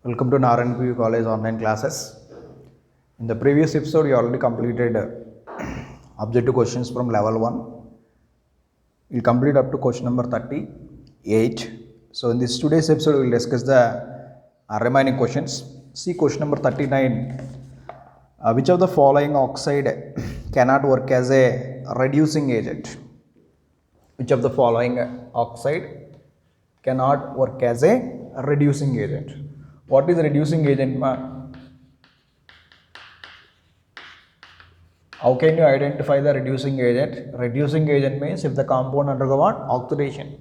Welcome to NRNPU College online classes. In the previous episode, we already completed objective questions from level 1. We'll complete up to question number 38. So in this today's episode, we'll discuss the remaining questions. See question number 39. Which of the following oxide cannot work as a reducing agent? Which of the following oxide cannot work as a reducing agent? What is reducing agent? How can you identify the reducing agent? Reducing agent means if the compound undergo what? Oxidation.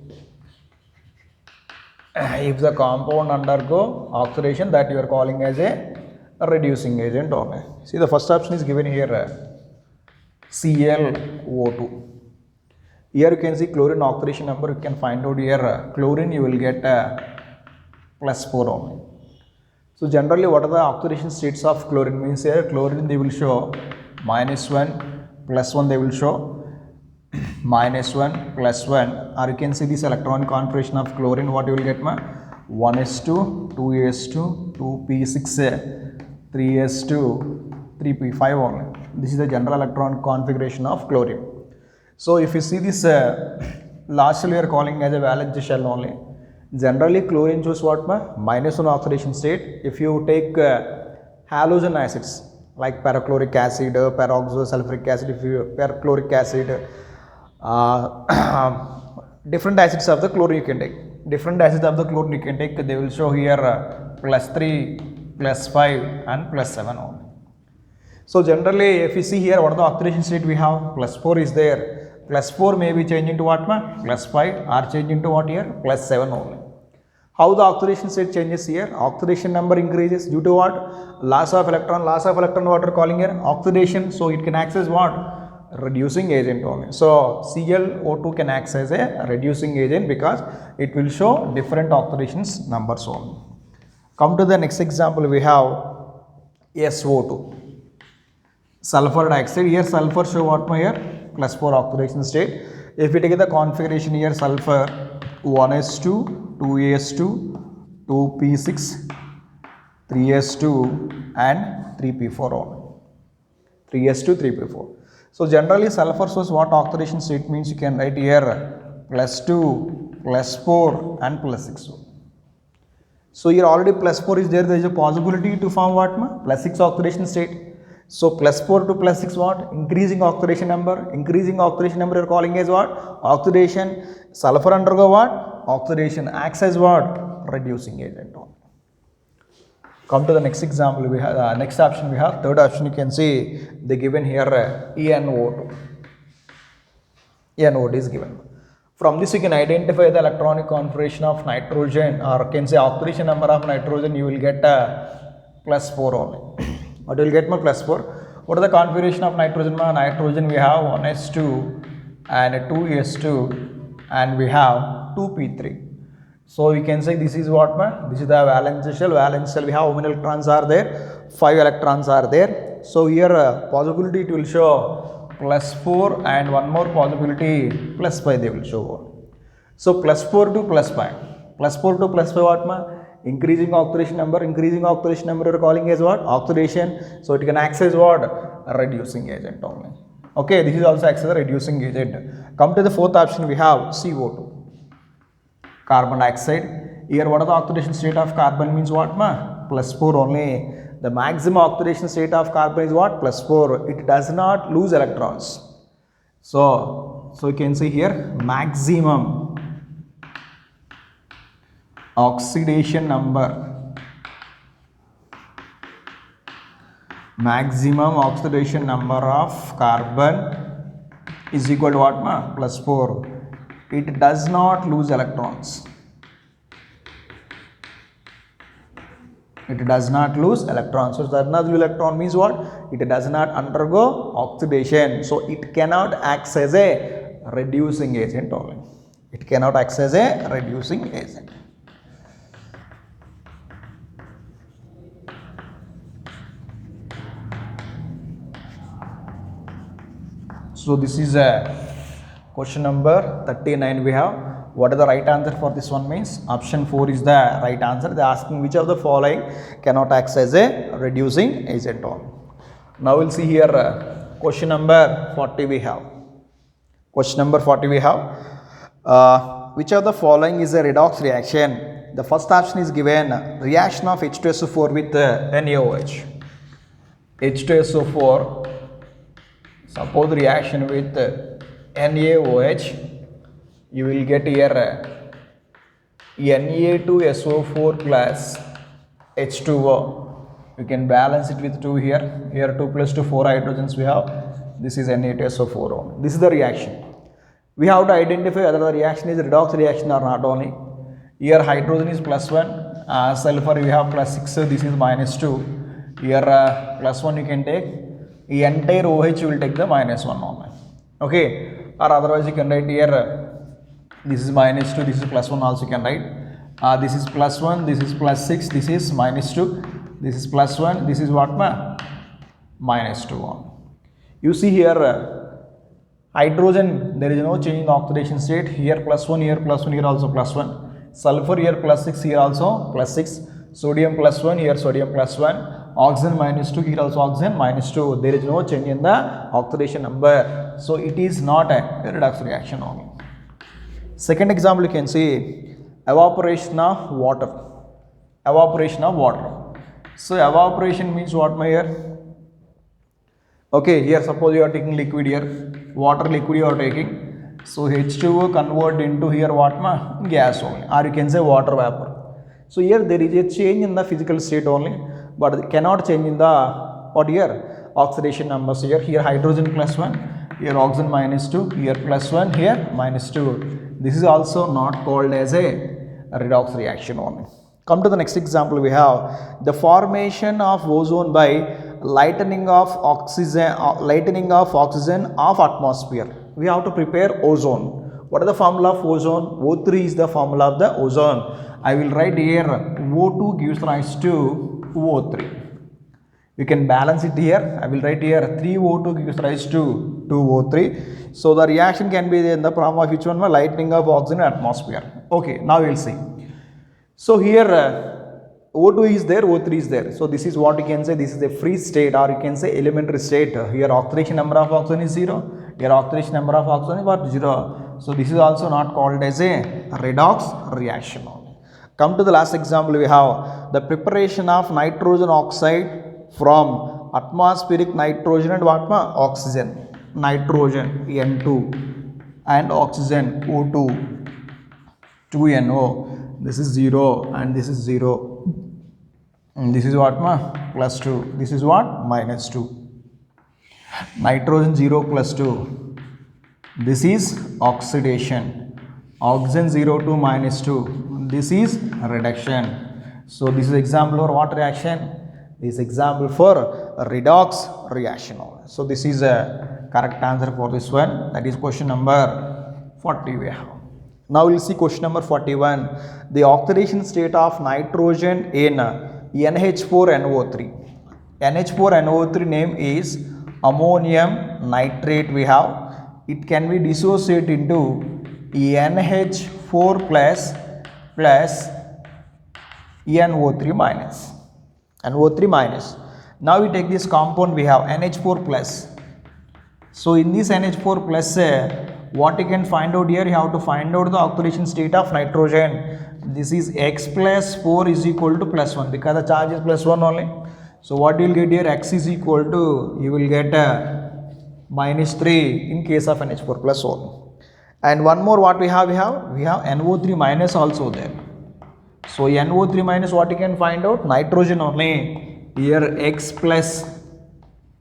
If the compound undergo oxidation, that you are calling as a reducing agent only. See, the first option is given here, ClO2. Here you can see chlorine oxidation number. You can find out here chlorine, you will get +4 only. So generally, what are the oxidation states of chlorine? Means here chlorine they will show -1, +1 they will show -1, +1, or you can see this electron configuration of chlorine. What you will get, 1s2, 2s2, 2p6, 3s2, 3p5 only. This is the general electron configuration of chlorine. So if you see this lastly we are calling as a valence shell only. Generally chlorine choose what? -1 oxidation state. If you take halogen acids like perchloric acid, peroxosulfuric acid, perchloric acid, different acids of the chlorine you can take. Different acids of the chlorine you can take, they will show here +3, +5 and +7 only. So generally if you see here, what are the oxidation state we have? +4 is there. +4 may be changed into what? +5 or change into what here? +7 only. How the oxidation state changes here? Oxidation number increases due to what? Loss of electron. Loss of electron, what we are calling here? Oxidation. So it can act as what? Reducing agent only. So ClO2 can act as a reducing agent because it will show different oxidations numbers only. Come to the next example, we have SO2. Sulfur dioxide. Here sulfur show what here? +4 oxidation state. If we take the configuration here, sulfur 1s2, 2s2, 2p6, 3s2 and 3p4 only. 3s2, 3p4. So generally sulfur shows what oxidation state means. You can write here +2, +4 and +6. So here already +4 is there. There is a possibility to form what? +6 oxidation state. So +4 to +6 what? Increasing oxidation number. Increasing oxidation number you are calling as what? Oxidation. Sulfur undergo what? Oxidation. Acts as what? Reducing agent. Come to the next example. We have next option. We have third option. You can see they given here EnO2. EnO2 is given. From this you can identify the electronic configuration of nitrogen, or can say oxidation number of nitrogen. You will get +4 only. What will get +4? What is the configuration of nitrogen? Nitrogen we have 1s2 and 2s2 and we have 2p3. So we can say this is what? This is the valence shell. Valence shell we have how many electrons are there? 5 electrons are there. So here possibility it will show +4 and one more possibility +5 they will show. So +4 to +5. +4 to +5 what? Increasing oxidation number. Increasing oxidation number we are calling as what? Oxidation. So it can act as what? A reducing agent only. Okay, this is also acts as a reducing agent. Come to the fourth option, we have CO2. Carbon dioxide. Here what are the oxidation state of carbon means what? +4 only. The maximum oxidation state of carbon is what? +4. It does not lose electrons. So you can see here maximum oxidation number. Maximum oxidation number of carbon is equal to what? +4. It does not lose electrons. It does not lose electrons. So does not lose electron means what? It does not undergo oxidation. So it cannot act as a reducing agent only. It cannot act as a reducing agent. So this is question number 39 we have. What is the right answer for this one means option 4 is the right answer. They are asking which of the following cannot act as a reducing agent on. Now we'll see here question number 40 we have. Question number 40 we have. Which of the following is a redox reaction? The first option is given reaction of H2SO4 with NaOH. H2SO4, suppose reaction with NaOH, you will get here Na2SO4 plus H2O. You can balance it with 2 here. Here 2 plus 2, 4 hydrogens we have. This is Na2SO4. This is the reaction. We have to identify whether the reaction is redox reaction or not only. Here hydrogen is plus 1, sulfur we have plus 6, this is minus 2. Here plus 1 you can take. The entire OH you will take the minus 1 only. Okay, or otherwise you can write here this is minus 2, this is plus 1 also you can write. This is plus 1, this is plus 6, this is minus 2, this is plus 1, this is what? Minus 2 on. You see here hydrogen, there is no change in the oxidation state. Here plus 1, here plus 1, here also plus 1. Sulfur here plus 6, here also plus 6. Sodium plus 1, here sodium plus 1. Oxygen minus 2, here also oxygen minus 2. There is no change in the oxidation number. So it is not a redox reaction only. Second example you can see evaporation of water. Evaporation of water. So evaporation means what my here? Okay, here suppose you are taking liquid here, water liquid you are taking. So H2O convert into here what ma? Gas only, or you can say water vapor. So here there is a change in the physical state only, but cannot change in the what here? Oxidation numbers here. Here hydrogen plus 1, here oxygen minus 2, here plus 1, here minus 2. This is also not called as a redox reaction only. Come to the next example we have the formation of ozone by lightening of oxygen of atmosphere. We have to prepare ozone. What is the formula of ozone? O3 is the formula of the ozone. I will write here O2 gives rise to O3. You can balance it here. I will write here 3O2 gives rise to 2O3. So the reaction can be in the form of which one? Lightening of oxygen atmosphere. Okay, now we will see. So here O2 is there, O3 is there. So this is what you can say, this is a free state, or you can say elementary state. Here oxidation number of oxygen is 0. Here oxidation number of oxygen is what? 0. So this is also not called as a redox reaction. Come to the last example we have the preparation of nitrogen oxide from atmospheric nitrogen and what? Oxygen. Nitrogen N2 and oxygen O2 2NO. This is 0 and this is 0. And this is what? Plus 2. This is what? Minus 2. Nitrogen 0 plus 2. This is oxidation. Oxygen 0 to minus 2. This is reduction. So this is example for what reaction? This is example for a redox reaction. So this is a correct answer for this one. That is question number 40 we have. Now we will see question number 41. The oxidation state of nitrogen in NH4NO3. NH4NO3 name is ammonium nitrate we have. It can be dissociated into NH4 plus NO3 minus. NO3 minus. Now we take this compound we have NH4 plus. So in this NH4 plus what you can find out here, you have to find out the oxidation state of nitrogen. This is X plus 4 is equal to plus 1 because the charge is plus 1 only. So what you will get here, X is equal to, you will get minus 3 in case of NH4 plus only. And one more what we have NO3 minus also there. So NO3 minus what you can find out, nitrogen only. Here X plus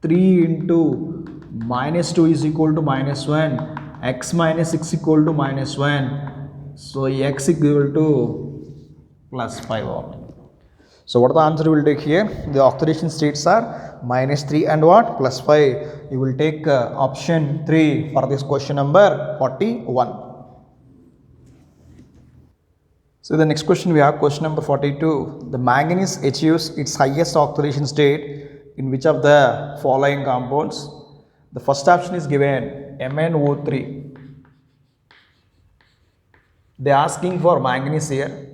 3 into minus 2 is equal to minus 1. X minus 6 equal to minus 1. So X equal to plus 5 only. So what the answer will take here? The oxidation states are minus 3 and what? Plus 5. You will take option 3 for this question number 41. So the next question we have question number 42. The manganese achieves its highest oxidation state in which of the following compounds? The first option is given MnO3. They are asking for manganese here.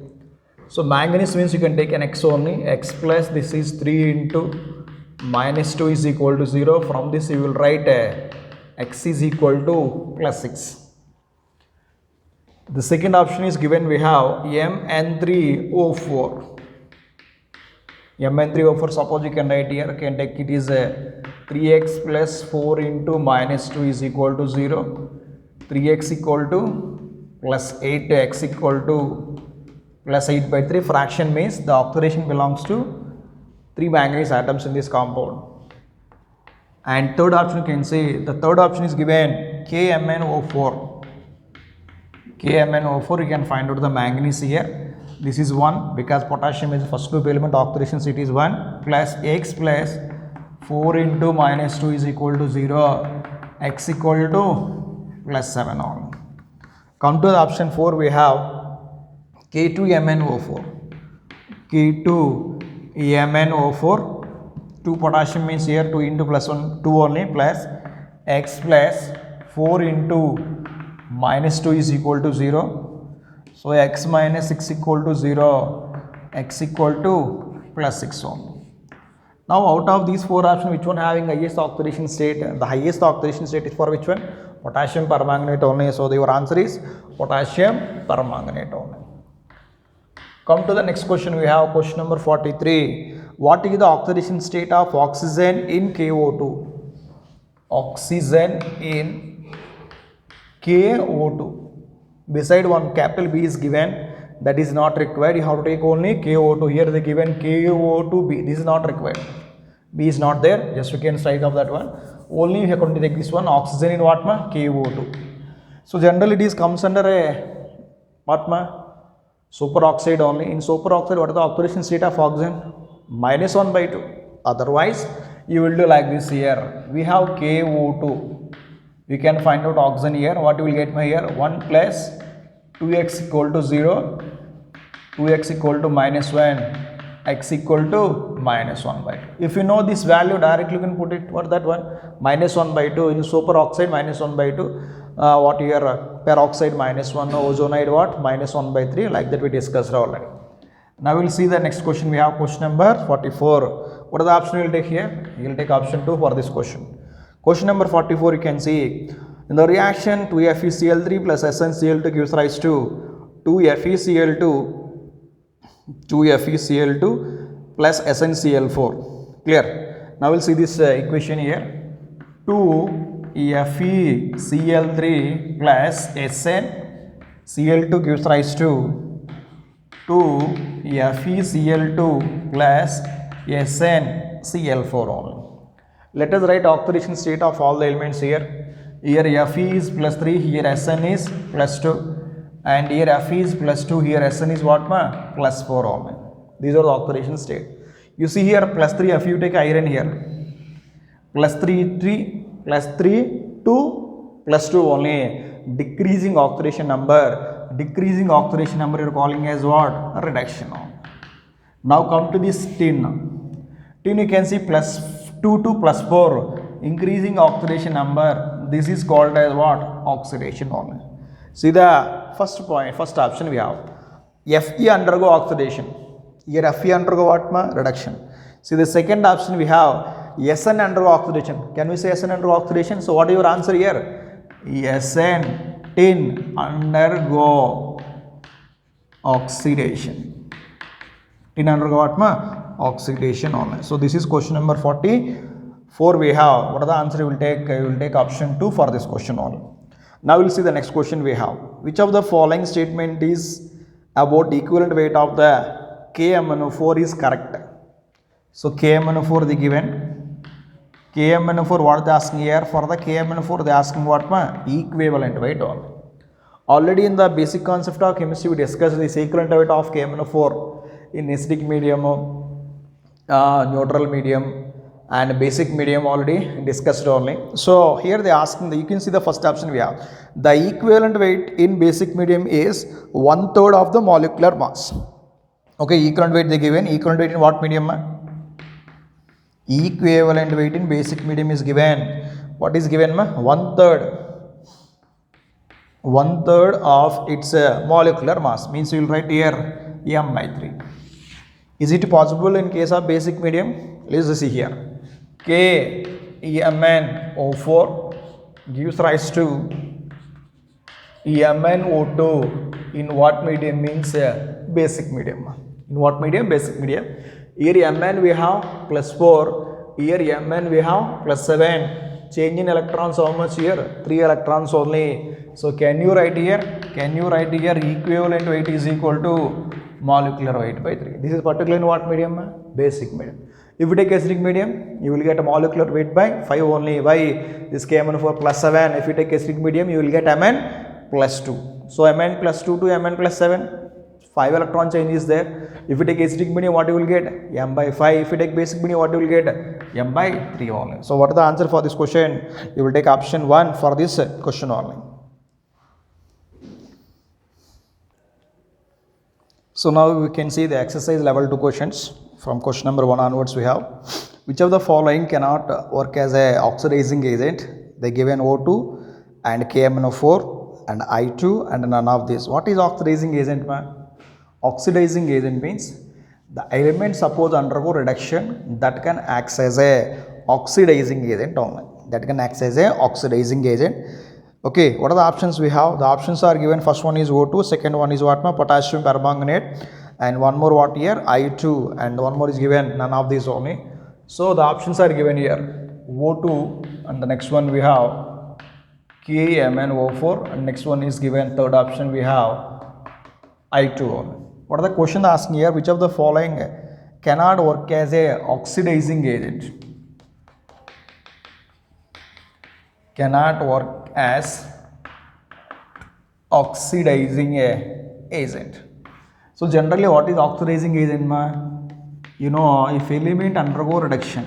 So manganese means you can take an x only, x plus this is 3 into minus 2 is equal to 0. From this you will write x is equal to plus 6. The second option is given, we have Mn3O4. Mn3O4, suppose you can write here, can take it is 3x plus 4 into minus 2 is equal to 0. 3x equal to plus 8, x equal to plus 8 by 3. Fraction means the oxidation belongs to 3 manganese atoms in this compound. And third option you can say, the third option is given KMnO4. KMnO4, you can find out the manganese here. This is 1 because potassium is first group element, oxidation state is 1, plus x plus 4 into minus 2 is equal to 0, x equal to plus 7 on. Come to the option 4, we have K2MnO4. K2MnO4, 2 potassium means here 2 into plus 1, 2 only, plus x plus 4 into minus 2 is equal to 0. So x minus 6 equal to 0, x equal to plus 6 only. Now out of these 4 options, which one having highest oxidation state? The highest oxidation state is for which one? Potassium permanganate only. So your answer is potassium permanganate only. Come to the next question, we have question number 43. What is the oxidation state of oxygen in KO2? Oxygen in KO2. Beside one capital B is given, that is not required. You have to take only KO2. Here they given KO2B. This is not required. B is not there. Just you can strike off that one. Only you have to take this one. Oxygen in what ma? KO2. So generally it is comes under a what ma? Superoxide only. In superoxide, what is the oxidation state of oxygen? Minus 1 by 2. Otherwise, you will do like this here. We have KO2. We can find out oxygen here. What you will get here? 1 plus 2x equal to 0. 2x equal to minus 1. X equal to minus 1 by 2. If you know this value, directly you can put it, what that one? Minus 1 by 2. In superoxide, minus 1 by 2. What here? Peroxide minus 1. Ozonide what? Minus 1 by 3. Like that we discussed already. Now we will see the next question. We have question number 44. What are the option you will take here? You will take option 2 for this question. Question number 44, you can see, in the reaction 2FeCl3 plus SnCl2 gives rise to 2FeCl2 plus SnCl4. Clear? Now we'll see this equation here. 2FeCl3 plus SnCl2 gives rise to 2FeCl2 plus SnCl4 only. Let us write oxidation state of all the elements here. Here Fe is plus 3, here Sn is plus 2, and here Fe is plus 2, here Sn is what ma? Plus 4 only. These are the oxidation state. You see here plus 3, if you take iron here, plus 3, 3, plus 3, 2, plus 2 only. Decreasing oxidation number. Decreasing oxidation number you are calling as what? Reduction. Now come to this tin. Tin you can see plus 2 to plus 4. Increasing oxidation number. This is called as what? Oxidation only. See the first point, first option we have. Fe undergo oxidation. Here Fe undergo what ma? Reduction. See the second option we have Sn undergo oxidation. Can we say Sn undergo oxidation? So what is your answer here? Sn, tin undergo oxidation. Tin undergo what ma? Oxidation only. So this is question number 44 we have. What are the answer you will take? You will take option 2 for this question only. Now we will see the next question we have. Which of the following statement is about equivalent weight of the KMnO4 is correct? So KMnO4 they given. KMnO4 what they asking here? For the KMnO4 they asking what ma? Equivalent weight only. Already in the basic concept of chemistry we discussed this equivalent weight of KMnO4 in acidic medium, neutral medium and basic medium already discussed only. So here they asking, you can see the first option we have. The equivalent weight in basic medium is 1/3 of the molecular mass. Okay, equivalent weight they given. Equivalent weight in what medium? Equivalent weight in basic medium is given. What is given? 1/3 one third of its molecular mass, means you will write here m by 3. Is it possible in case of basic medium? Let's see here. KMnO4 gives rise to MnO2 in what medium? Means basic medium. In what medium? Basic medium. Here Mn we have plus 4, here Mn we have plus 7. Change in electrons how much here? 3 electrons only. So can you write here? Can you write here equivalent weight is equal to molecular weight by 3. This is particularly in what medium? Basic medium. If you take acidic medium, you will get a molecular weight by 5 only. Why? This KMnO4 plus 7. If you take acidic medium, you will get Mn plus 2. So Mn plus 2 to Mn plus 7. 5 electron change is there. If you take acidic medium, what you will get? M by 5. If you take basic medium, what you will get? M by 3 only. So what is the answer for this question? You will take option 1 for this question only. So now we can see the exercise level 2 questions. From question number 1 onwards we have. Which of the following cannot work as a oxidizing agent? They give an O2 and KMnO4 and I2 and none of this. What is oxidizing agent, man? Oxidizing agent means the element suppose undergo reduction that can act as a oxidizing agent only. That can act as a oxidizing agent. Okay, what are the options we have? The options are given. First one is O2, second one is what? Potassium permanganate, and one more what here? I2, and one more is given none of these only. So the options are given here. O2, and the next one we have KMnO4, and next one is given. Third option we have I2 only. What are the question asking here? Which of the following cannot work as a oxidizing agent? Cannot work as oxidizing agent. So generally what is oxidizing agent, ma? You know, if element undergo reduction,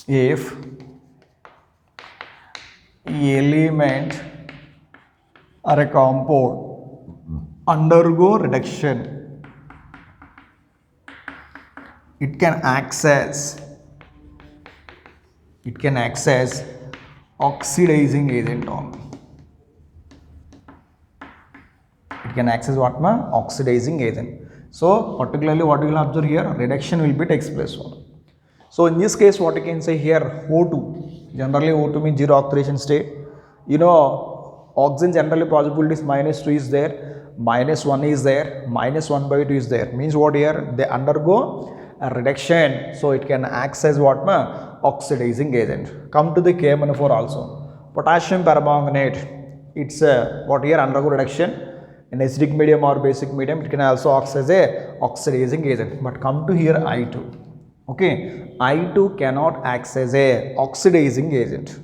if element or a compound undergo reduction, it can access oxidizing agent only. It can access what, ma? Oxidizing agent. So particularly what you will observe here, reduction will be takes place only. So in this case what you can say here, O2. Generally O2 means zero oxidation state. You know, oxygen generally possibilities -2 is there, -1 is there, -1/2 is there. Means what here? They undergo a reduction, so it can act as what, ma? Oxidizing agent. Come to the KMnO4 also. Potassium permanganate, it's what here? Undergo reduction in acidic medium or basic medium. It can also act as a oxidizing agent. But come to here I2. Okay, I2 cannot act as a oxidizing agent.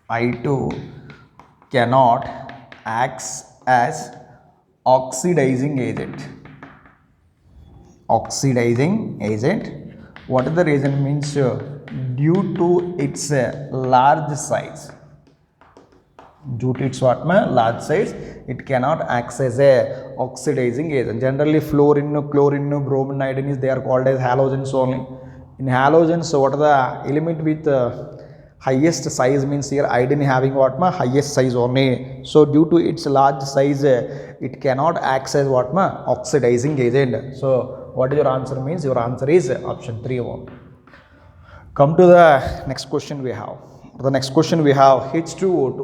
I2 cannot act as oxidizing agent. Oxidizing agent. What is the reason? Means due to its large size. Due to its what, ma? Large size, it cannot act as a oxidizing agent. Generally fluorine, chlorine, bromine, iodine is they are called as halogens only. In halogens, what are the element with highest size? Means here iodine having what, ma? Highest size only. So due to its large size, it cannot act as what, ma? Oxidizing agent. So what is your answer? Means your answer is option 3 only. Come to the next question we have. The next question we have H2O2.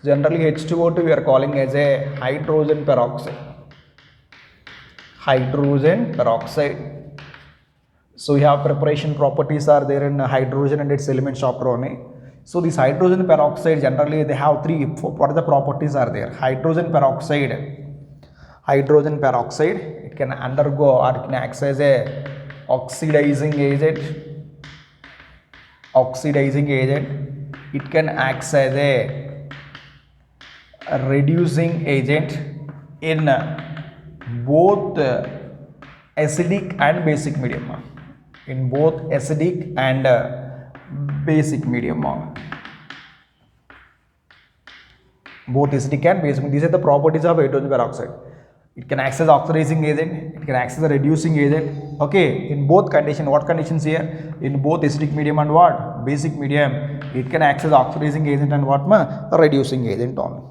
Generally H2O2 we are calling as a hydrogen peroxide. Hydrogen peroxide. So we have preparation properties are there in hydrogen and its elements chapter only. So this hydrogen peroxide generally they have 3. What are the properties are there? Hydrogen peroxide. Hydrogen peroxide, it can undergo or it can act as a oxidizing agent. Oxidizing agent. It can act as a reducing agent in both acidic and basic medium. In both acidic and basic medium. Both acidic and basic. These are the properties of hydrogen peroxide. It can act as oxidizing agent, it can act as a reducing agent. Okay, in both conditions. What conditions here? In both acidic medium and what? Basic medium. it can act as oxidizing agent and what reducing agent only.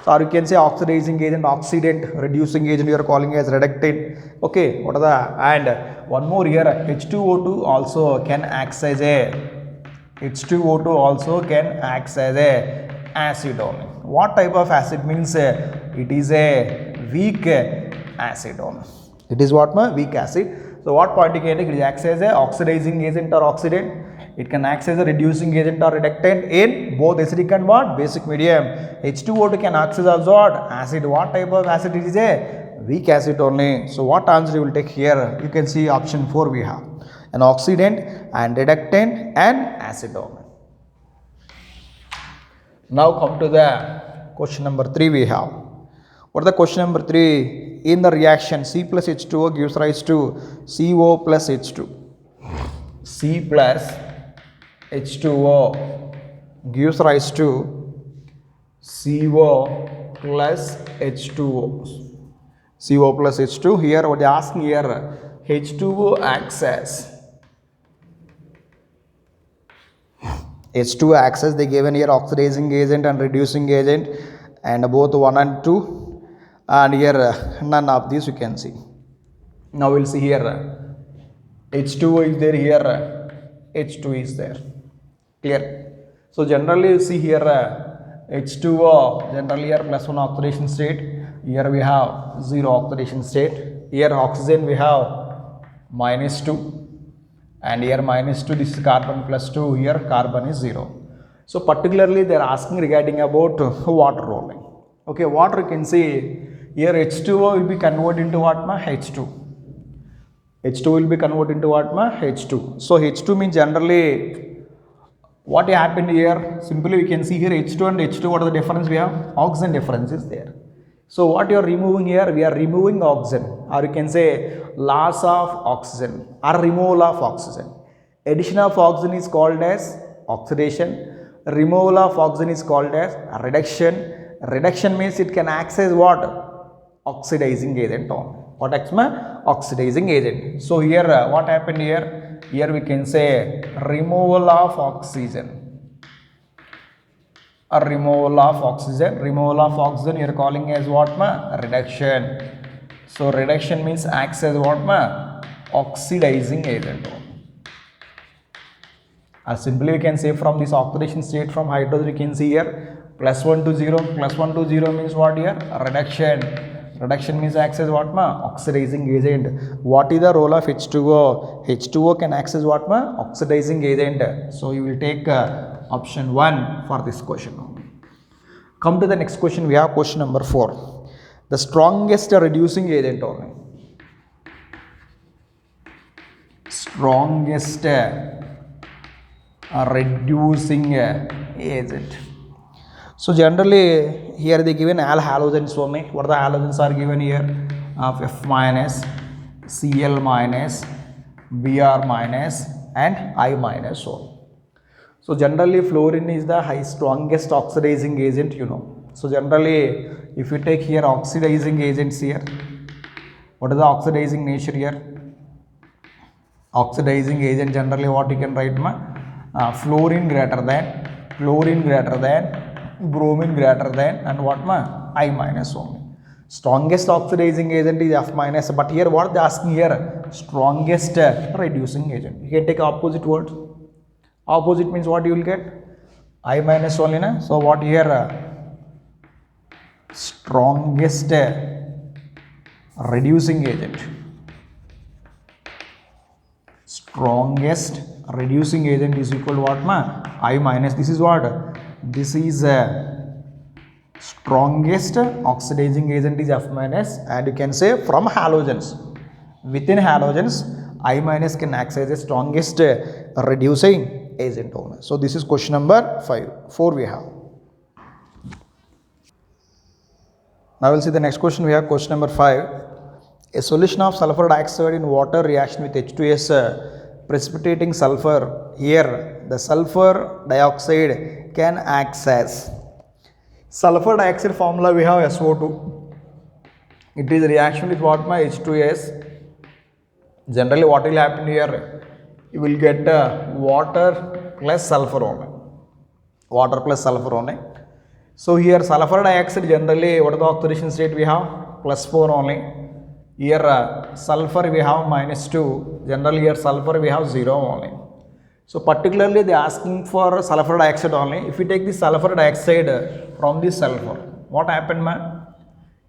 So or you can say oxidizing agent, oxidant, reducing agent you are calling as reductant. Okay, what are the, and one more here, H2O2 also can act as a, H2O2 also can act as a acid only. What type of acid means it is a weak acid only. It is what weak acid. So what point you can take, it acts as a oxidizing agent or oxidant. It can act as a reducing agent or reductant in both acidic and what basic medium. H2O2 can act as also what acid. What type of acid it is a weak acid only. So what answer you will take here? You can see option 4 we have an oxidant and reductant and acid only. Now come to the question number 3 we have. What is the question number 3? In the reaction C plus H2O gives rise to CO plus H2. C plus H2O gives rise to CO plus H2O. CO plus H2. Here what they are asking here, H2O acts as, H2O acts as, they given here oxidizing agent and reducing agent, and both 1 and 2, and here none of these you can see. Now we'll see here H2O is there, here H2 is there. Clear? So generally you see here H2O generally here plus 1 oxidation state, here we have 0 oxidation state, here oxygen we have minus 2, and here minus 2, this is carbon plus 2, here carbon is 0. So particularly they are asking regarding about water rolling. Okay, water you can see here H2O will be converted into what H2. H2 will be converted into what H2. So H2 means generally what happened here, simply we can see here H2 and H2, what are the difference we have? Oxygen difference is there. So what you are removing here, we are removing oxygen, or you can say loss of oxygen or removal of oxygen. Addition of oxygen is called as oxidation. Removal of oxygen is called as reduction. Reduction means it can act as what? Oxidizing agent only. What acts oxidizing agent. So here what happened here? Here we can say removal of oxygen. A removal of oxygen. Removal of oxygen you are calling as what reduction. So reduction means acts as what oxidizing agent only. Or simply we can say from this oxidation state from hydrogen you can see here plus 1 to 0. Plus 1 to 0 means what here? Reduction. Reduction means acts as what oxidizing agent. What is the role of H2O? H2O can act as what oxidizing agent. So you will take option 1 for this question. Come to the next question. We have question number 4. The strongest reducing agent only. Strongest reducing agent. So generally here they given all halogens only. What the halogens are given here? Of F minus, Cl minus, Br minus and I minus only. So generally fluorine is the strongest oxidizing agent, you know. So generally if you take here oxidizing agents here, what is the oxidizing nature here? Oxidizing agent generally what you can write fluorine greater than, bromine greater than, and what I minus only. Strongest oxidizing agent is F minus, but here what they asking here? Strongest reducing agent. You can take opposite words. Opposite means what you will get? I minus only na. So what here? Strongest reducing agent. Strongest reducing agent is equal to what I minus. This is what? This is strongest oxidizing agent is F minus, and you can say from halogens. Within halogens, I minus can act as the strongest reducing agent only. So this is question number 4 we have. Now we'll see the next question. We have question number 5. A solution of sulfur dioxide in water reaction with H2S precipitating sulfur. Here the sulfur dioxide can act as. Sulfur dioxide formula we have SO2. It is reaction with what H2S. Generally what will happen here? You will get water plus sulfur only. water plus sulfur only. So here sulfur dioxide generally, what is the oxidation state we have? Plus 4 only. Here sulfur we have minus 2. Generally here sulfur we have 0 only. So particularly they are asking for sulfur dioxide only. If we take the sulfur dioxide from the sulfur, what happened, man?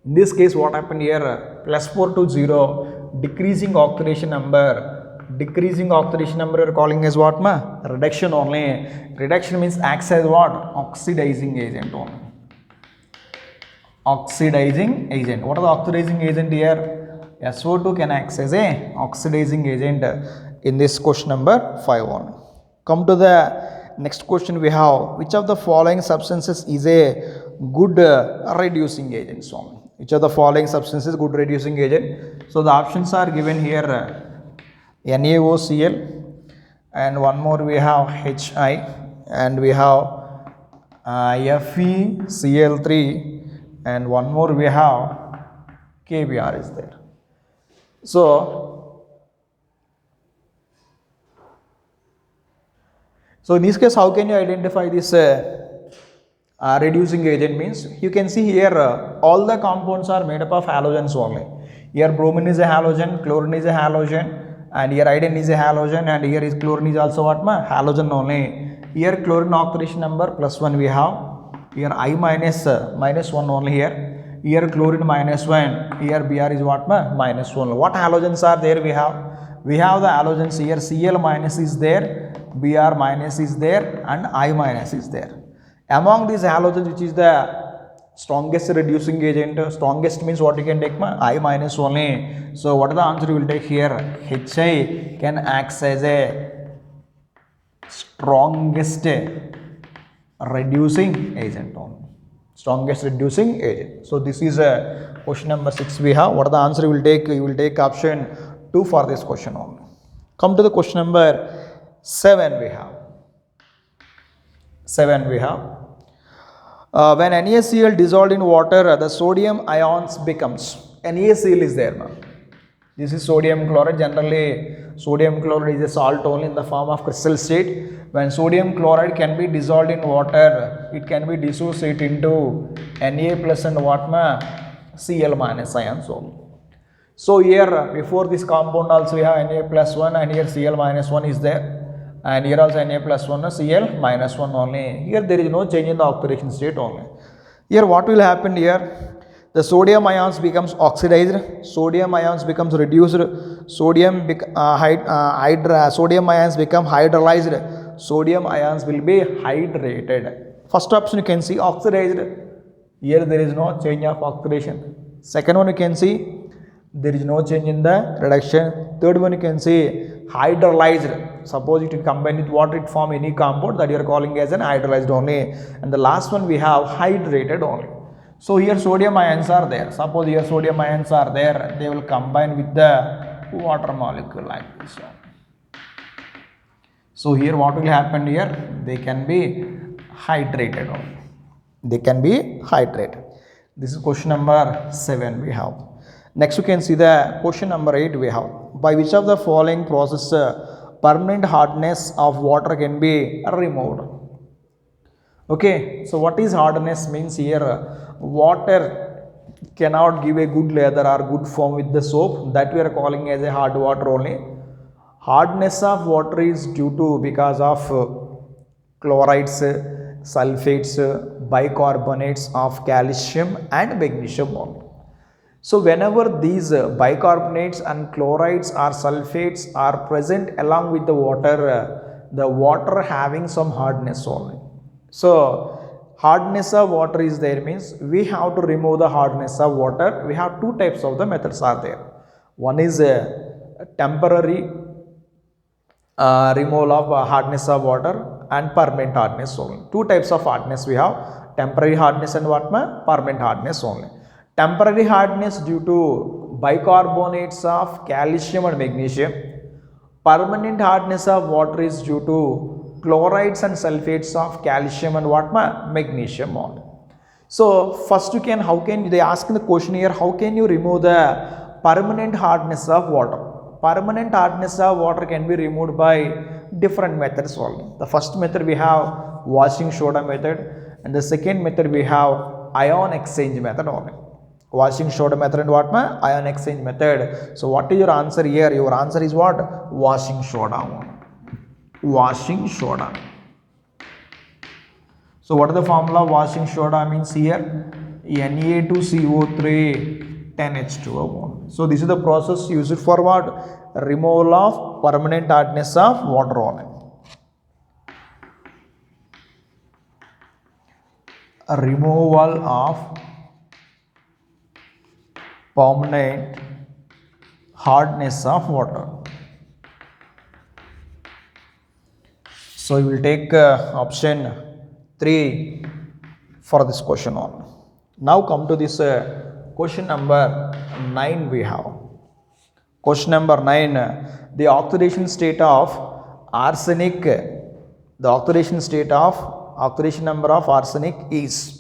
In this case, what happened here? Plus 4 to 0, decreasing oxidation number. Decreasing oxidation number we are calling as what, ma? Reduction only. Reduction means acts as what? Oxidizing agent only. Oxidizing agent. What is the oxidizing agent here? SO2 can act as a oxidizing agent in this question number 5 only. Come to the next question we have. Which of the following substances is a good reducing agent? So, which of the following substances good reducing agent? So, the options are given here. NaOCl, and one more we have Hi, and we have FeCl3, and one more we have KBr is there. So in this case, how can you identify this reducing agent? Means you can see here all the compounds are made up of halogens only. Here bromine is a halogen, chlorine is a halogen, and here iodine is a halogen, and here is chlorine is also what, ma? Halogen only. Here chlorine oxidation number plus 1 we have. Here I minus 1 only here. Here chlorine minus 1. Here Br is what, ma? Minus 1. What halogens are there we have? We have the halogens here. Cl minus is there, Br minus is there, and I minus is there. Among these halogens, which is the strongest reducing agent? Strongest means what you can take, ma? I minus only. So what is the answer you will take here? Hi can act as a strongest reducing agent only. Strongest reducing agent. So this is question number 6 we have. What are the answer you will take? You will take option 2 for this question only. Come to the question number 7 we have. 7 we have. When NaCl dissolved in water, the sodium ions becomes. NaCl is there, ma'am. This is sodium chloride. Generally, sodium chloride is a salt only in the form of crystal state. When sodium chloride can be dissolved in water, it can be dissociated into Na plus and what, ma? Cl minus ions only. So here, before this compound also we have Na plus 1, and here Cl minus 1 is there. And here also Na plus 1, Cl minus 1 only. Here there is no change in the oxidation state only. Here what will happen here? The sodium ions becomes oxidized, sodium ions becomes reduced, sodium ions become hydrolyzed, sodium ions will be hydrated. First option you can see oxidized. Here there is no change of oxidation. Second one you can see there is no change in the reduction. Third one you can see hydrolyzed. Suppose it combine with water, it form any compound that you are calling as an hydrolyzed only. And the last one we have hydrated only. So here sodium ions are there. Suppose here sodium ions are there, they will combine with the water molecule like this. So here what will happen here? They can be hydrated only. They can be hydrated. This is question number 7 we have. Next you can see the question number 8 we have. By which of the following process permanent hardness of water can be removed? Okay, so what is hardness means here? Water cannot give a good lather or good form with the soap, that we are calling as a hard water only. Hardness of water is due to because of chlorides, sulfates, bicarbonates of calcium and magnesium only. So whenever these bicarbonates and chlorides or sulfates are present along with the water having some hardness only. So hardness of water is there means we have to remove the hardness of water. We have two types of the methods are there. One is a temporary removal of hardness of water and permanent hardness only. Two types of hardness we have, temporary hardness and what, permanent hardness only. Temporary hardness due to bicarbonates of calcium and magnesium. Permanent hardness of water is due to chlorides and sulfates of calcium and what, magnesium only. So first you can, they ask in the question here, how can you remove the permanent hardness of water? permanent hardness of water can be removed by different methods only. The first method we have washing soda method, and the second method we have ion exchange method only. Washing soda method and what ma? Ion exchange method. So what is your answer here? Your answer is what? Washing soda only. Washing soda. So what is the formula of washing soda means here? Na2CO3 10H2O. So this is the process used for what? Removal of permanent hardness of water only. A removal of permanent hardness of water. So you will take option 3 for this question on. Now come to this question number 9 we have. Question number 9, the oxidation state of arsenic, the oxidation number of arsenic is.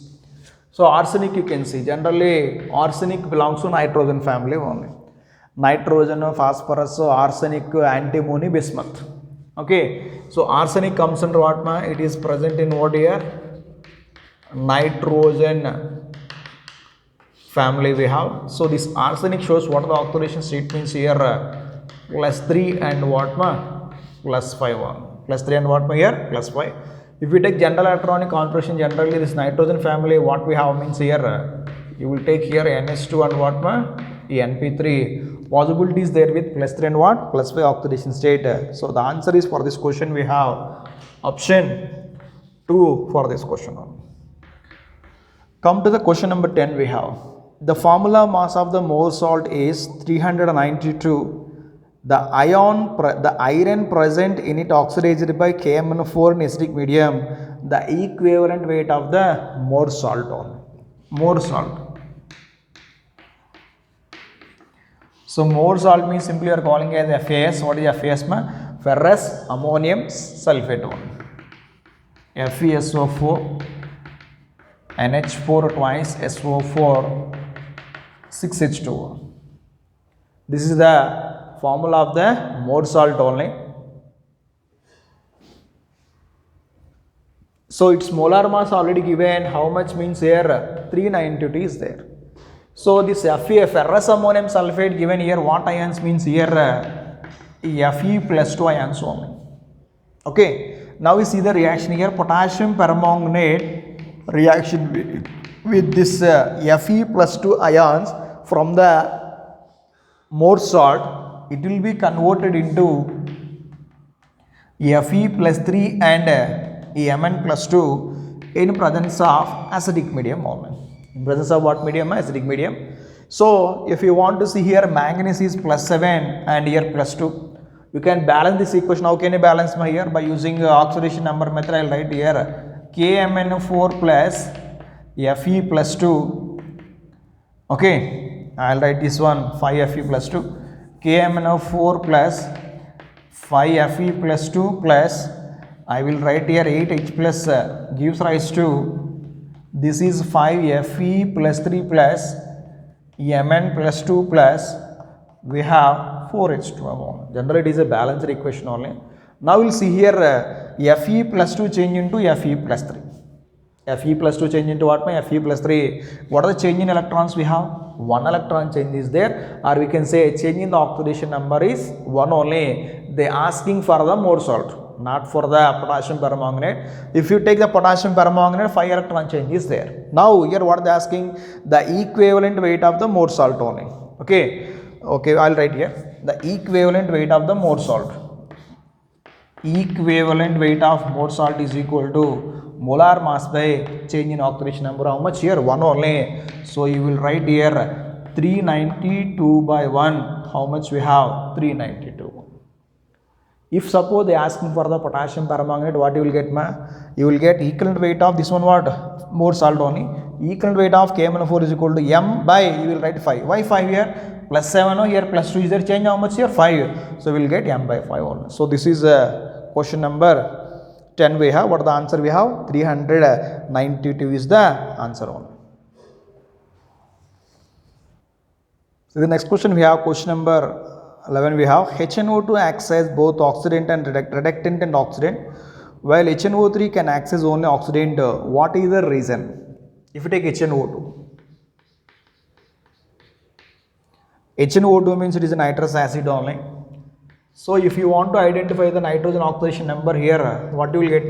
So arsenic you can see, generally arsenic belongs to nitrogen family only. Nitrogen, phosphorus, arsenic, antimony, bismuth. Okay, so arsenic comes under what ma? It is present in what here? Nitrogen family we have. So this arsenic shows what the oxidation state means here, +3 and what ma? +5 one. +3 and what ma here? +5. If we take general electronic configuration, generally this nitrogen family what we have means here, you will take here NH2 and what ma? NP3. Possibilities there with +3 and what? +5 oxidation state. So the answer is for this question we have option 2 for this question. Come to the question number 10 we have. The formula mass of the Mohr salt is 392. The iron present in it oxidized by KMnO4 in acidic medium. The equivalent weight of the Mohr salt. Mohr salt. So Mohr salt means simply you are calling as FAS. What is FAS ma? Ferrous ammonium sulfate. FeSO4 NH4 twice SO4 6H2O. This is the formula of the Mohr salt only. So its molar mass already given. How much means here? 392 is there. So this Fe, ferrous ammonium sulfate given here, what ions means here? Fe+2 ions only. Okay. Now we see the reaction here. Potassium permanganate reaction with this Fe+2 ions from the Mohr salt, it will be converted into Fe+3 and Mn+2 in presence of acidic medium only. In presence of what medium? Acidic medium. So if you want to see here manganese is +7 and here +2, you can balance this equation. How can you balance my here? By using oxidation number method. I will write here KMnO4 plus Fe+2. Okay, I will write this one 5Fe+2. KMnO4 plus 5Fe+2 plus I will write here 8H plus gives rise to, this is 5Fe+3 plus Mn+2 plus we have 4H2. Generally it is a balanced equation only. Now we will see here Fe+2 change into Fe+3. Fe+2 change into what? Fe+3. What are the change in electrons we have? 1 electron change is there, or we can say change in the oxidation number is 1 only. They asking for the Mohr salt, not for the potassium permanganate. If you take the potassium permanganate, 5 electron change is there. Now here what they asking? The equivalent weight of the Mohr salt only. Okay, I'll write here the equivalent weight of the Mohr salt. Equivalent weight of Mohr salt is equal to molar mass by change in oxidation number. How much here? 1 only. So you will write here 392 by 1. How much we have? 392. If suppose they asking for the potassium permanganate, what you will get ma? You will get equivalent weight of this one what? Mohr salt only. Equivalent weight of KMnO4 is equal to M by, you will write 5. Why 5 here? +7 no, here +2 is there, change how much here? 5. So we will get M by 5 only. So this is question number 10 we have. What is the answer we have? 392 is the answer only. So the next question we have question number 11 we have HNO2 acts as both oxidant and reductant and oxidant, while HNO3 can act as only oxidant. What is the reason? If you take HNO2 means it is a nitrous acid only. So if you want to identify the nitrogen oxidation number here, what you will get?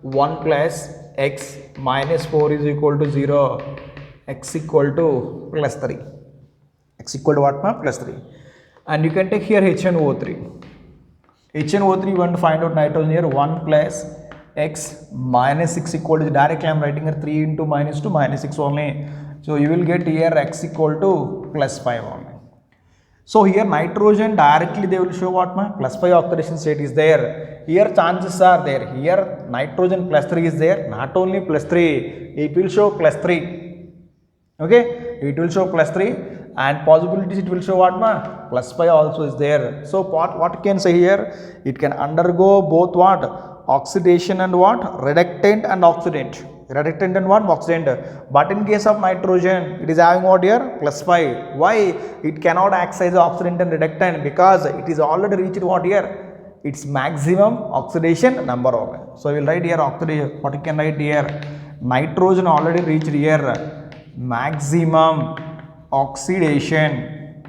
1 plus x minus 4 is equal to 0, x equal to plus 3. X equal to what? Plus 3. And you can take here HNO3. HNO3 you want to find out nitrogen here, 1 plus x minus 6 equal to, directly I am writing here 3 into minus 2 minus 6 only. So you will get here x equal to plus 5 only. So here nitrogen directly they will show what? Plus 5 oxidation state is there. Here chances are there. Here nitrogen plus 3 is there. Not only plus 3, it will show plus 3. Okay, it will show plus 3, and possibilities it will show what? Plus 5 also is there. So what can say here? It can undergo both what? Oxidation and what? Reductant and oxidant. Reductant and what? Oxidant. But in case of nitrogen, it is having what here? Plus 5. Why? It cannot act as oxidant and reductant, because it is already reached what here? Its maximum oxidation number only. So we will write here oxidation. What you can write here? Nitrogen already reached here maximum oxidation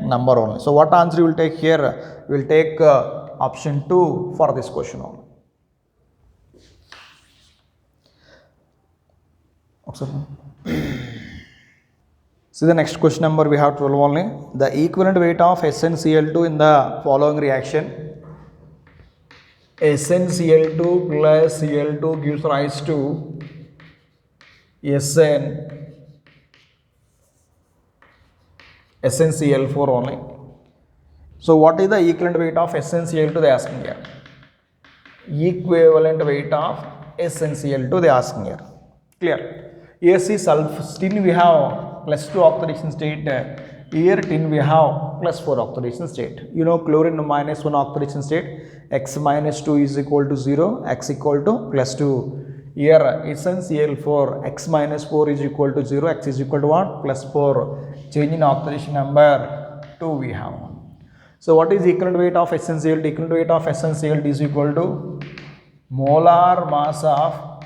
number only. So what answer you will take here? We will take option 2 for this question only. See the next question number, we have 12 only. The equivalent weight of SnCl2 in the following reaction. SnCl2 plus Cl2 gives rise to SnCl4 only. So what is the equivalent weight of SnCl2 they are asking here? Equivalent weight of SnCl2 they are asking here. Clear? Here see tin we have plus 2 oxidation state. Here tin we have plus 4 oxidation state. You know chlorine minus 1 oxidation state. X minus 2 is equal to 0. X equal to plus 2. Here SnCl4, x minus 4 is equal to 0, x is equal to what? Plus 4. Change in oxidation number 2 we have. So what is equivalent weight of SnCl2? Equivalent weight of SnCl2 is equal to molar mass of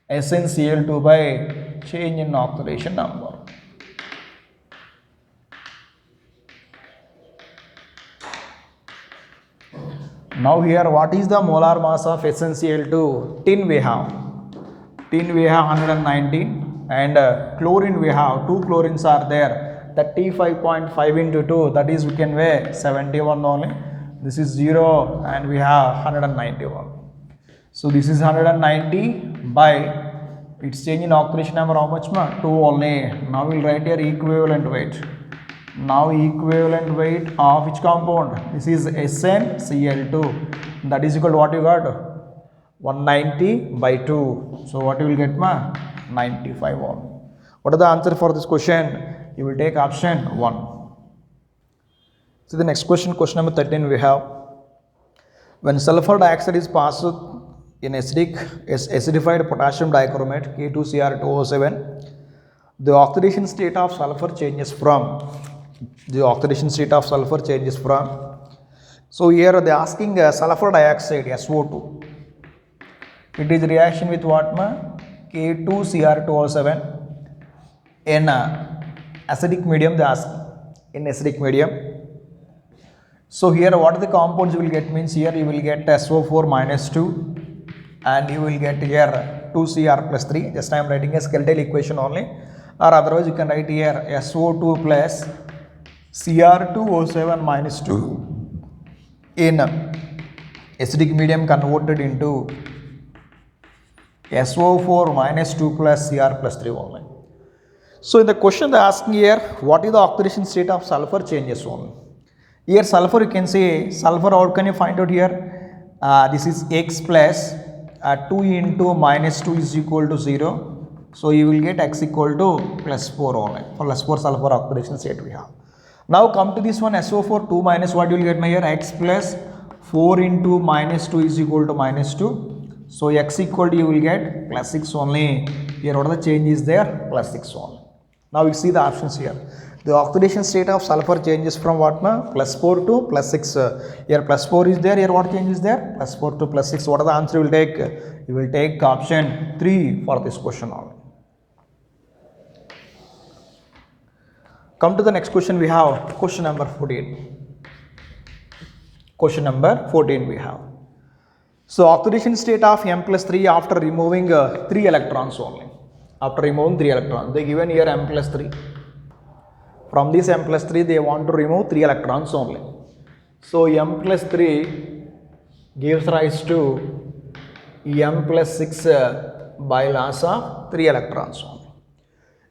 SnCl2 by change in oxidation number. Now here what is the molar mass of SnCl2? Tin we have 119, and chlorine we have 2 chlorines are there, 35.5 into 2, that is we can weigh 71 only. This is 0 and we have 191. So this is 190 by its change in oxidation number how much? 2 only. Now we will write here equivalent weight. Now equivalent weight of which compound? This is SnCl2. That is equal to what you got? 190 by 2. So what you will get? 95 only. What is the answer for this question? You will take option 1. So the next question, question number 13 we have. When sulfur dioxide is passed in acidified potassium dichromate K2Cr2O7, the oxidation state of sulfur changes from. So here they are asking sulfur dioxide SO2. It is reaction with what? K2Cr2O7 in acidic medium they ask. In acidic medium. So here what are the compounds you will get? Means here you will get SO4 minus 2 and you will get here 2Cr plus 3. Just I am writing a skeletal equation only, or otherwise you can write here SO2 plus Cr2O7 minus 2 in acidic medium converted into SO4 minus 2 plus Cr plus 3 only. So in the question they are asking here, what is the oxidation state of sulfur changes only. Here sulfur you can say, sulfur how can you find out here? This is x plus 2 into minus 2 is equal to 0. So you will get x equal to plus 4 only. For plus 4 sulfur oxidation state we have. Now come to this one SO4 2 minus what you will get here? X plus 4 into minus 2 is equal to minus 2. So x equal to you will get plus 6 only. Here what are the change is there? Plus 6 only. Now we see the options here. The oxidation state of sulfur changes from what ma? Plus 4 to plus 6. Here plus 4 is there, here what change is there? Plus 4 to plus 6. What are the answer you will take? You will take option 3 for this question only. Come to the next question, we have question number 14. Question number 14 we have. So oxidation state of M plus 3 after removing 3 electrons only. After removing 3 electrons, they given here M plus 3. From this M plus 3 they want to remove 3 electrons only. So M plus 3 gives rise to M plus 6 by loss of 3 electrons only.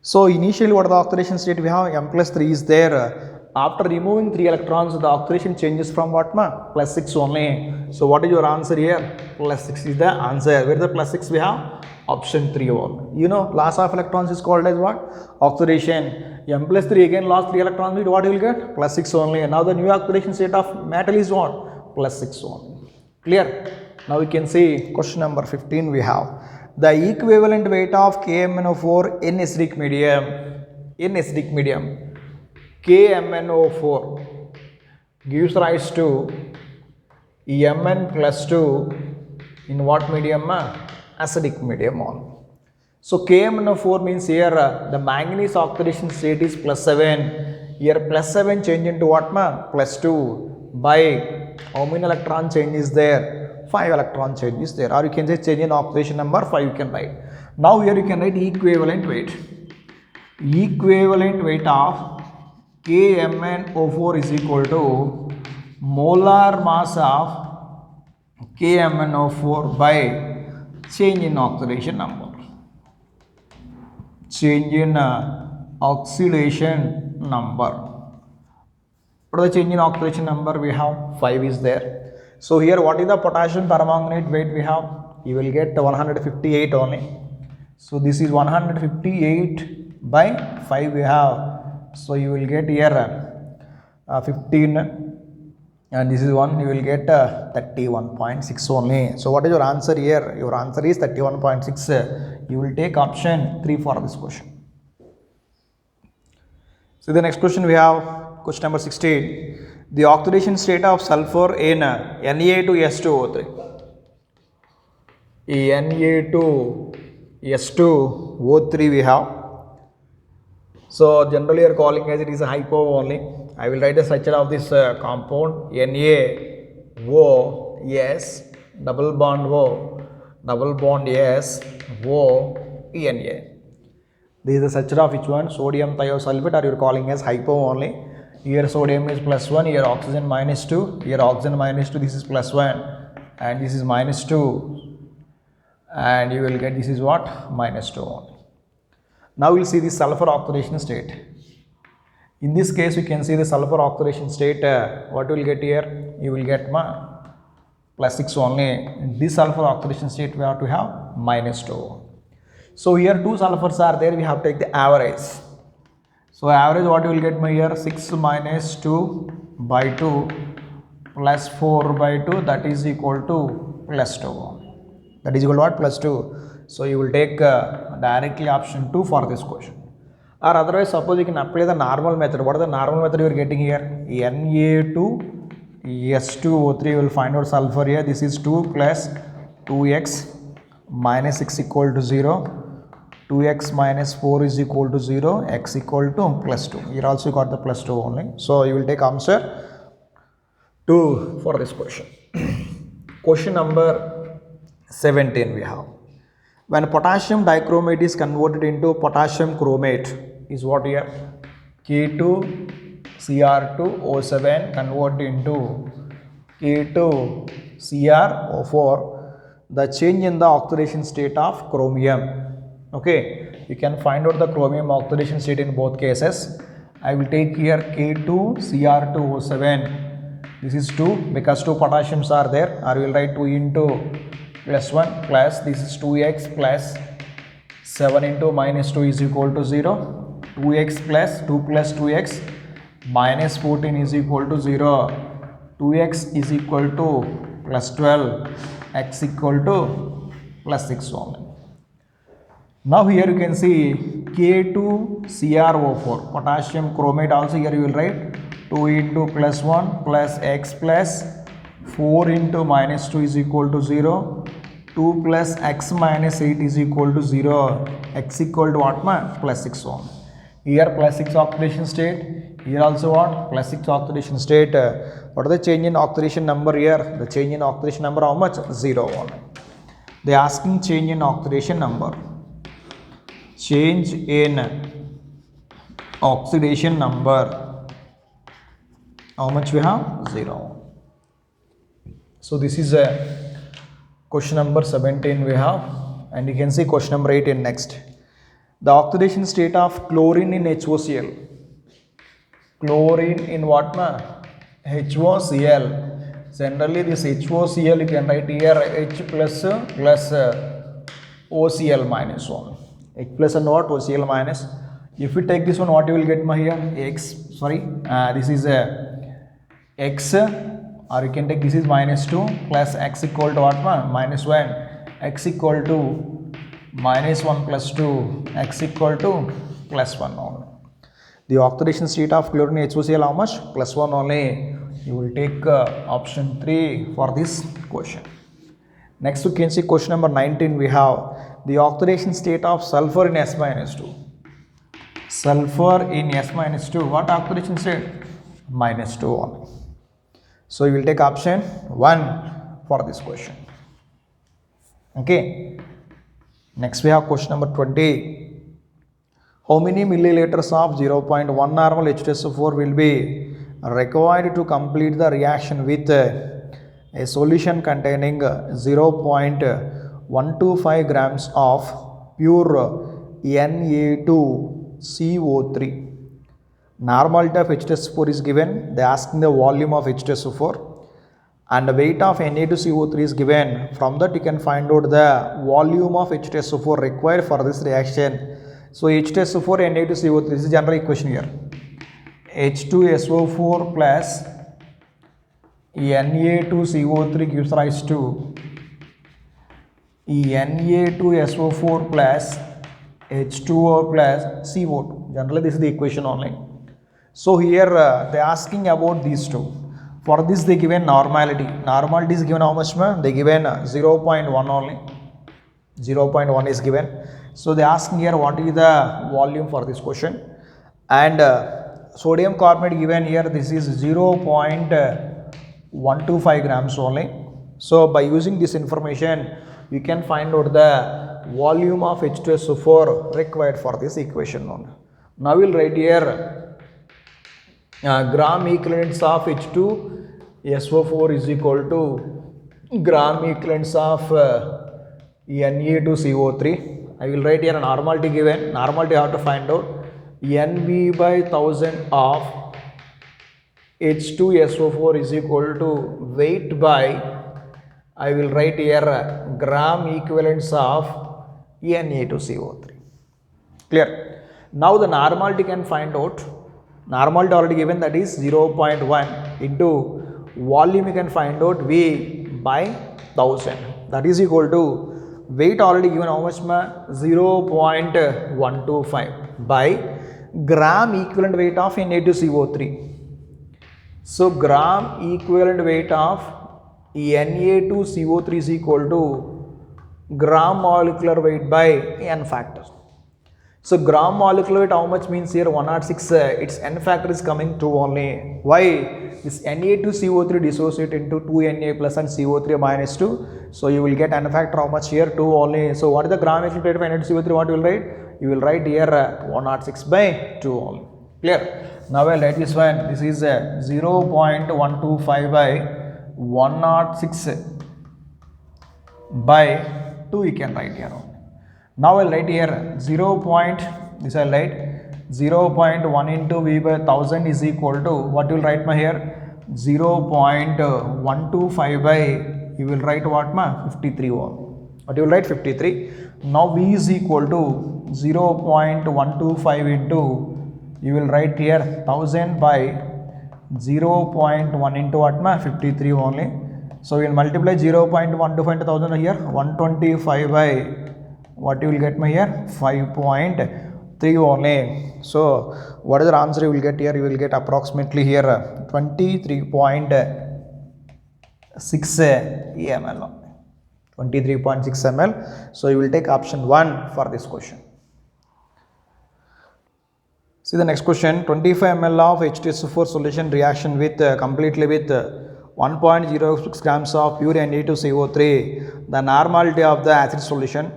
So initially what the oxidation state we have? M plus 3 is there. After removing 3 electrons, the oxidation changes from what ma? Plus 6 only. So what is your answer here? Plus 6 is the answer. Where the plus 6 we have? Option 3 only. You know, loss of electrons is called as what? Oxidation. M plus 3 again lost 3 electrons, what you will get? Plus 6 only. And now the new oxidation state of metal is what? Plus 6 only. Clear? Now we can see question number 15 we have. The equivalent weight of KMnO4 in acidic medium. In acidic medium. KMnO4 gives rise to Mn plus 2 in what medium? Acidic medium only. So KMnO4 means here the manganese oxidation state is plus 7. Here plus 7 change into what ma? Plus 2 by how many electron change is there? 5 electron change is there. Or you can say change in oxidation number 5 you can write. Now here you can write equivalent weight. Equivalent weight of KMnO4 is equal to molar mass of KMnO4 by change in oxidation number. Change in oxidation number. What is the change in oxidation number? We have 5 is there. So here what is the potassium permanganate weight we have? You will get 158 only. So this is 158 by 5 we have. So you will get here 15 and this is 1, you will get 31.6 only. So what is your answer here? Your answer is 31.6. You will take option 3 for this question. So the next question we have question number 16. The oxidation state of sulfur in Na2S2O3. Na2S2O3 we have. So generally you are calling as it is a hypo only. I will write the structure of this compound NaOS double bond O double bond S O Na. This is the structure of which one? Sodium thiosulfate, or you are calling as hypo only. Here sodium is plus 1, here oxygen minus 2, here oxygen minus 2, this is plus 1 and this is minus 2 and you will get this is what? Minus 2 only. Now we will see the sulfur oxidation state. In this case you can see the sulfur oxidation state, what you will get here? You will get plus 6 only. In this sulfur oxidation state we have to have minus 2. So here 2 sulfurs are there, we have to take the average. So average what you will get here? 6 minus 2 by 2 plus 4 by 2, that is equal to plus 2. That is equal to what? Plus 2. So you will take directly option 2 for this question. Or otherwise suppose you can apply the normal method. What is the normal method you are getting here? Na2S2O3, you will find out sulfur here. This is 2 plus 2x minus 6 equal to 0. 2x minus 4 is equal to 0, x equal to plus 2. Here also you got the plus 2 only. So you will take answer 2 for this question. Question number 17 we have. When potassium dichromate is converted into potassium chromate is what here? K2Cr2O7 converted into K2Cr4, the change in the oxidation state of chromium. Okay, you can find out the chromium oxidation state in both cases. I will take here K2Cr2O7. This is 2 because 2 potassiums are there. I will write 2 into plus 1 plus this is 2x plus 7 into minus 2 is equal to 0. 2x plus 2 plus 2x minus 14 is equal to 0. 2x is equal to plus 12. X equal to plus 6 only. Now here you can see K2CrO4, potassium chromate also here you will write 2 into plus 1 plus x plus 4 into minus 2 is equal to 0, 2 plus x minus 8 is equal to 0, x equal to what ma? Plus 6 ohm. Here plus 6 oxidation state, here also what? Plus 6 oxidation state. What is the change in oxidation number here? The change in oxidation number how much? 0 only. They are asking change in oxidation number. Change in oxidation number, how much we have? 0. So this is a question number 17 we have, and you can see question number 18 next. The oxidation state of chlorine in HOCl. Chlorine in what ma? HOCl. Generally this HOCl you can write here H plus OCl minus 1. H plus and what? OCl minus. If you take this one, what you will get here? This is x, or you can take this is minus 2 plus x equal to what? Minus 1. X equal to minus 1 plus 2, x equal to plus 1 only. The oxidation state of chlorine HOCl how much? Plus 1 only. You will take option 3 for this question. Next you can see question number 19 we have the oxidation state of sulfur in S minus 2. Sulfur in S minus 2, what oxidation state? Minus 2 only. So you will take option 1 for this question. Okay. Next we have question number 20. How many milliliters of 0.1 normal H2SO4 will be required to complete the reaction with a solution containing 0.125 grams of pure Na2CO3. Normality of H2SO4 is given. They are asking the volume of H2SO4 and the weight of Na2CO3 is given. From that you can find out the volume of H2SO4 required for this reaction. So H2SO4 Na2CO3 this is general equation here. H2SO4 plus Na2CO3 gives rise to Na2SO4 plus H2O plus CO2. Generally this is the equation only. So here they are asking about these two. For this they given normality. Normality is given how much? They given 0.1 only. 0.1 is given. So they are asking here what is the volume for this question. And sodium carbonate given here, this is 0.125 grams only. So by using this information you can find out the volume of H2SO4 required for this equation only. Now we will write here gram equivalents of H2SO4 is equal to gram equivalents of Na2CO3. I will write here a normality given. Normality I have to find out. NV by 1000 of H2SO4 is equal to weight by, I will write here gram equivalents of Na2CO3. Clear? Now the normality can find out. Normality already given, that is 0.1 into volume you can find out V by 1000. That is equal to weight already given how much? 0.125 by gram equivalent weight of Na2CO3. So gram equivalent weight of Na2CO3 is equal to gram molecular weight by n factor. So gram molecular weight how much means here 106, its n factor is coming 2 only. Why? This Na2CO3 dissociate into 2Na plus and CO3 minus 2. So you will get n factor how much here? 2 only. So what is the gram equivalent weight of Na2CO3? What you will write? You will write here 106 by 2 only. Clear? Now I will write this one. This is 0.125 by 106 by 2 you can write here only. Now I will write here 0.1 into V by 1000 is equal to, what you will write here? 0.125 by, you will write what 53 ohm. What you will write? 53. Now V is equal to 0.125 into, you will write here 1000 by 0.1 into what 53 only. So we will multiply 0.125 into 1000 here, 125 by what you will get here 5.1 3 only. So what is the answer you will get here? You will get approximately here 23.6 ml. 23.6 ml. So you will take option 1 for this question. See the next question. 25 ml of H2SO4 solution reaction with completely with 1.06 grams of pure Na2CO3. The normality of the acid solution.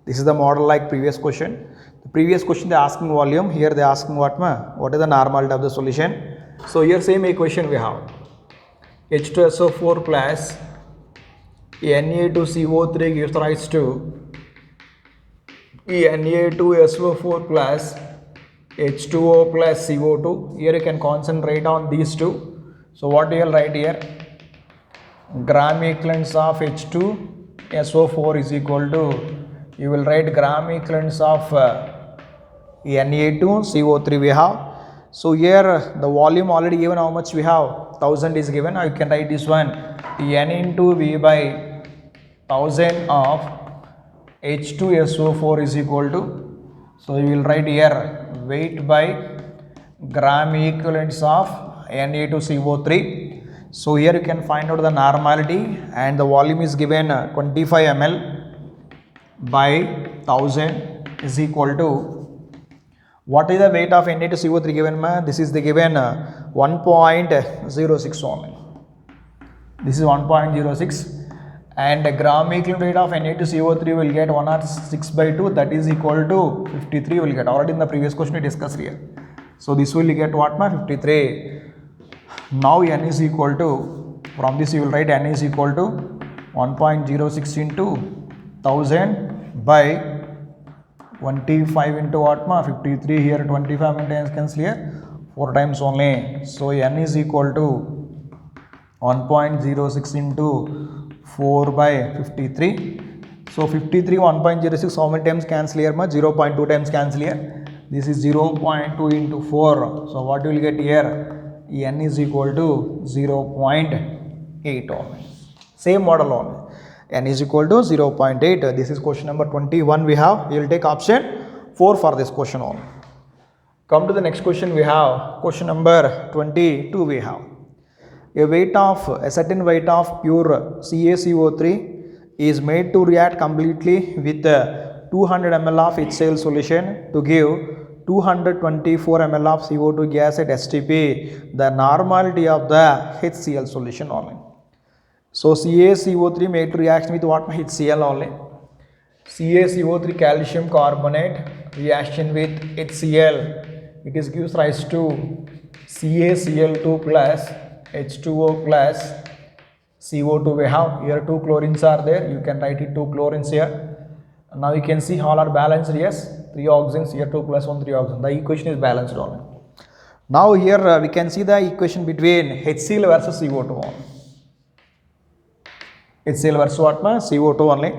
This is the model like previous question. The previous question they asking volume. Here they asking what is the normality of the solution. So here same equation we have. H2SO4 plus Na2CO3 gives rise to Na2SO4 plus H2O plus CO2. Here you can concentrate on these two. So what you will write here? Gram equivalents of H2SO4 is equal to, you will write gram equivalents of Na2CO3 we have. So here the volume already given, how much we have? 1000 is given. You can write this one, N into V by 1000 of H2SO4 is equal to, so you will write here weight by gram equivalents of Na2CO3. So here you can find out the normality, and the volume is given 25 ml by 1000 is equal to, what is the weight of Na2CO3 given? This is the given 1.06 only. This is 1.06, and the gram equivalent weight of Na2CO3 will get 106 by 2, that is equal to 53 will get. Already in the previous question we discussed here. So this will get what? 53. Now N is equal to, from this you will write N is equal to 1.06 into 1000 by 25 into what? 53. Here 25 times cancel here, 4 times only. So N is equal to 1.06 into 4 by 53. So 53 1.06, how many times cancel here? 0.2 times cancel here. This is 0.2 into 4. So what you will get here? N is equal to 0.8 only. Same model only. N is equal to 0.8. This is question number 21 we have. You will take option 4 for this question only. Come to the next question we have. Question number 22 we have. A certain weight of pure CaCO3 is made to react completely with 200 ml of HCl solution to give 224 ml of CO2 gas at STP. The normality of the HCl solution only. So CaCO3 made to reaction with what? HCl only. CaCO3 calcium carbonate reaction with HCl. It is gives rise to CaCl2 plus H2O plus CO2 we have. Here 2 chlorines are there. You can write it 2 chlorines here. Now you can see all are balanced. Yes, 3 oxygens here, 2 plus 1 3 oxygens. The equation is balanced only. Now here we can see the equation between HCl versus CO2 only. HCl versus what? CO2 only.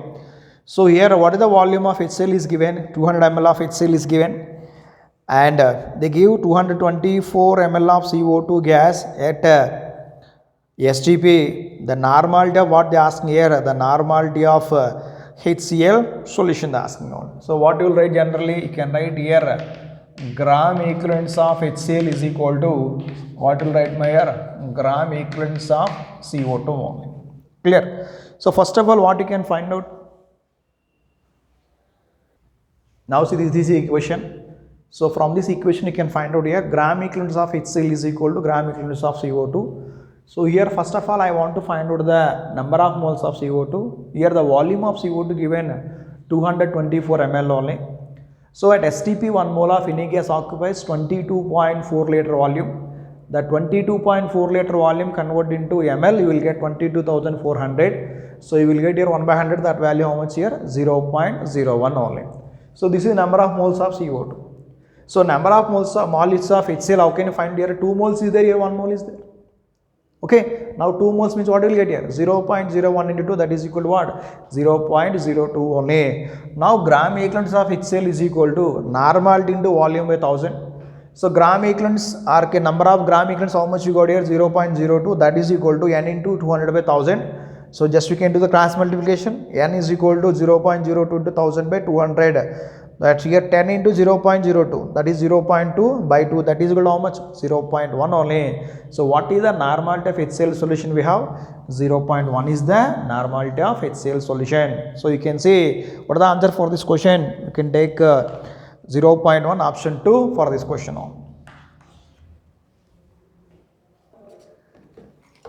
So here what is the volume of HCl is given? 200 ml of HCl is given, and they give 224 ml of CO2 gas at STP. The normality of what they asking here? The normality of HCl solution they asking on. So what you will write generally? You can write here gram equivalents of HCl is equal to, what will write my here? Gram equivalents of CO2 only. Clear? So first of all, what you can find out? Now see this is the equation. So from this equation you can find out here gram equivalents of HCl is equal to gram equivalents of CO2. So here first of all I want to find out the number of moles of CO2. Here the volume of CO2 given 224 ml only. So at STP 1 mole of any gas occupies 22.4 liter volume. The 22.4 liter volume converted into ml, you will get 22,400. So you will get here 1 by 100, that value how much here? 0.01 only. So this is number of moles of CO2. So number of moles of HCl, how can you find here? 2 moles is there, here 1 mole is there. Okay, now 2 moles means what you will get here? 0.01 into 2, that is equal to what? 0.02 only. Now gram equivalents of HCl is equal to normality into volume by 1000. So gram equivalents are number of gram equivalents, how much you got here? 0.02, that is equal to N into 200 by 1000. So just we can do the cross multiplication. N is equal to 0.02 into 1000 by 200. That's here 10 into 0.02, that is 0.2 by 2, that is equal to how much? 0.1 only. So what is the normality of HCl solution we have? 0.1 is the normality of HCl solution. So you can see what is the answer for this question. You can take 0.1 option 2 for this question.